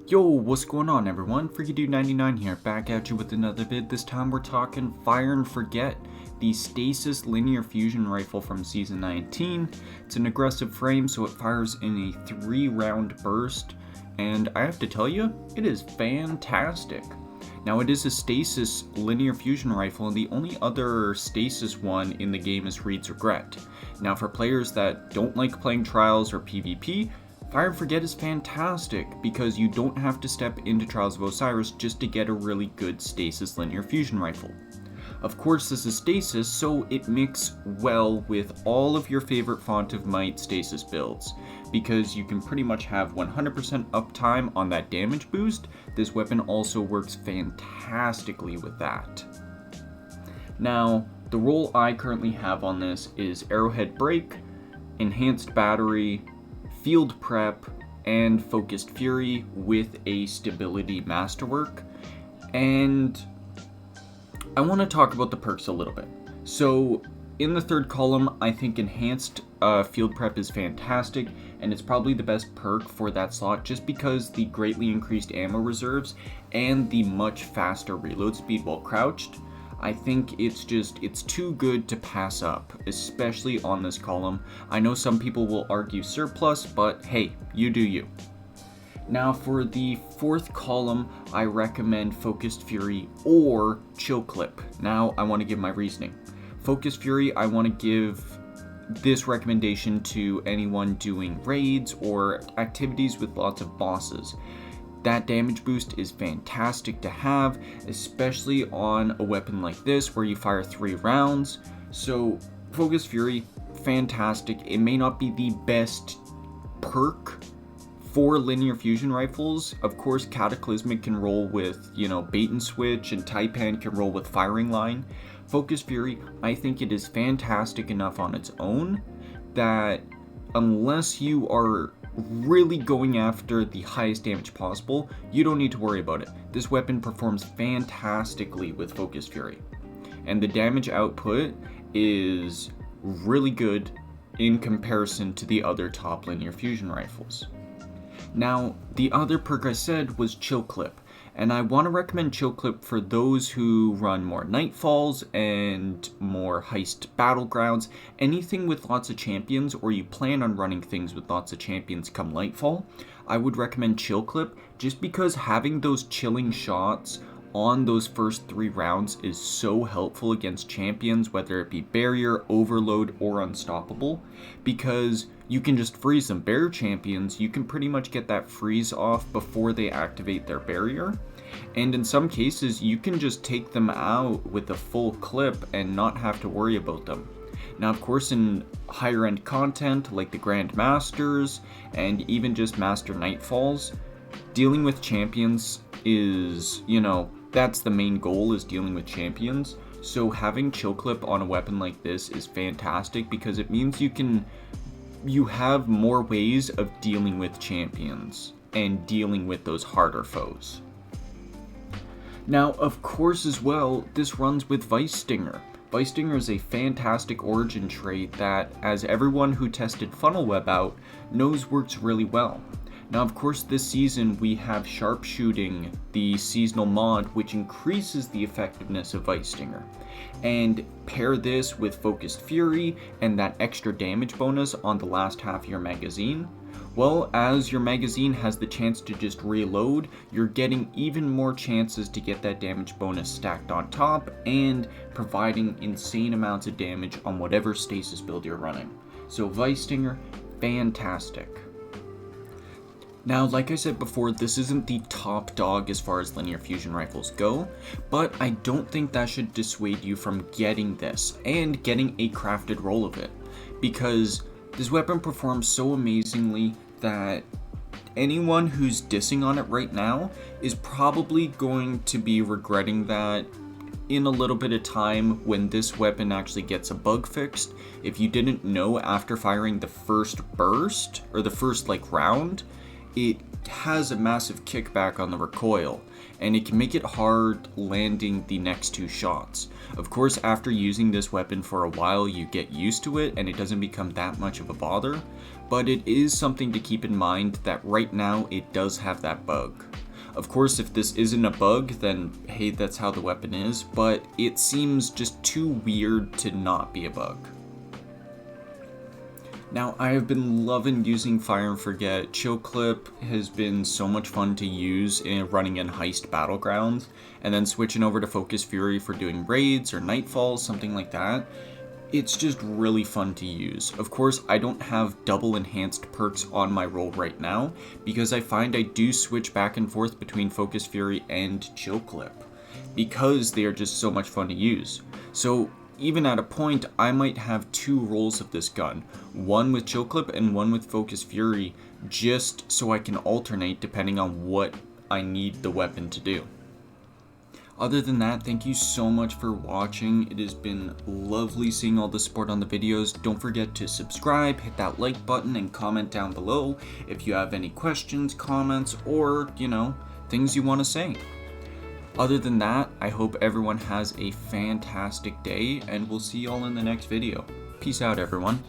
Yo, what's going on everyone? FreakyDude99 here, back at you with another vid. This time we're talking Fire and Forget, the Stasis Linear Fusion Rifle from Season 19. It's an aggressive frame, so it fires in a 3-round burst, and I have to tell you, it is fantastic. Now it is a Stasis Linear Fusion Rifle, and the only other Stasis one in the game is Reed's Regret. Now for players that don't like playing Trials or PvP, Fire and Forget is fantastic because you don't have to step into Trials of Osiris just to get a really good Stasis Linear Fusion Rifle. Of course this is Stasis, so it mixes well with all of your favorite Font of Might Stasis builds. Because you can pretty much have 100% uptime on that damage boost, this weapon also works fantastically with that. Now, the role I currently have on this is Arrowhead Break, Enhanced Battery, Field Prep, and Focused Fury with a Stability Masterwork. And I want to talk about the perks a little bit. So in the third column, I think Enhanced Field Prep is fantastic, and it's probably the best perk for that slot just because the greatly increased ammo reserves and the much faster reload speed while crouched. I think it's too good to pass up, especially on this column. I know some people will argue surplus, but hey, you do you. Now for the fourth column, I recommend Focused Fury or Chill Clip. Now I want to give my reasoning. Focused Fury, I want to give this recommendation to anyone doing raids or activities with lots of bosses. That damage boost is fantastic to have, especially on a weapon like this where you fire 3 rounds. So Focus Fury, fantastic. It may not be the best perk for linear fusion rifles. Of course, Cataclysmic can roll with, bait and switch, and Taipan can roll with firing line. Focus Fury, I think it is fantastic enough on its own that unless you are really going after the highest damage possible, you don't need to worry about it. This weapon performs fantastically with Focus Fury, and the damage output is really good in comparison to the other top linear fusion rifles. Now, the other perk I said was Chill Clip, and I want to recommend Chill Clip for those who run more Nightfalls and more heist battlegrounds, anything with lots of champions, or you plan on running things with lots of champions come Lightfall. I would recommend Chill Clip just because having those chilling shots on those first 3 rounds is so helpful against champions, whether it be Barrier, Overload, or Unstoppable, because you can just freeze them. Barrier champions, you can pretty much get that freeze off before they activate their barrier, and in some cases you can just take them out with a full clip and not have to worry about them. Now of course in higher end content like the Grand Masters and even just Master Nightfalls, dealing with champions is, that's the main goal, is dealing with champions. So having Chill Clip on a weapon like this is fantastic because it means you have more ways of dealing with champions and dealing with those harder foes. Now, of course as well, this runs with Vice Stinger. Vice Stinger is a fantastic origin trait that, as everyone who tested Funnel Web out knows, works really well. Now, of course, this season we have Sharpshooting, the seasonal mod, which increases the effectiveness of Vice Stinger. And pair this with Focused Fury and that extra damage bonus on the last half of your magazine. Well, as your magazine has the chance to just reload, you're getting even more chances to get that damage bonus stacked on top and providing insane amounts of damage on whatever stasis build you're running. So Vice Stinger, fantastic. Now, like I said before, this isn't the top dog as far as linear fusion rifles go, but I don't think that should dissuade you from getting this and getting a crafted roll of it, because this weapon performs so amazingly that anyone who's dissing on it right now is probably going to be regretting that in a little bit of time when this weapon actually gets a bug fixed. If you didn't know, after firing the first burst, or the first round, it has a massive kickback on the recoil, and it can make it hard landing the next 2 shots. Of course, after using this weapon for a while, you get used to it and it doesn't become that much of a bother, but it is something to keep in mind that right now it does have that bug. Of course, if this isn't a bug, then hey, that's how the weapon is, but it seems just too weird to not be a bug. Now, I have been loving using Fire and Forget. Chill Clip has been so much fun to use in running in heist battlegrounds, and then switching over to Focus Fury for doing raids or Nightfall, something like that. It's just really fun to use. Of course, I don't have double enhanced perks on my roll right now, because I find I do switch back and forth between Focus Fury and Chill Clip, because they are just so much fun to use. So even at a point, I might have 2 rolls of this gun, one with Chill Clip and one with Focus Fury, just so I can alternate depending on what I need the weapon to do. Other than that, thank you so much for watching. It has been lovely seeing all the support on the videos. Don't forget to subscribe, hit that like button, and comment down below if you have any questions, comments, or, things you want to say. Other than that, I hope everyone has a fantastic day, and we'll see y'all in the next video. Peace out, everyone.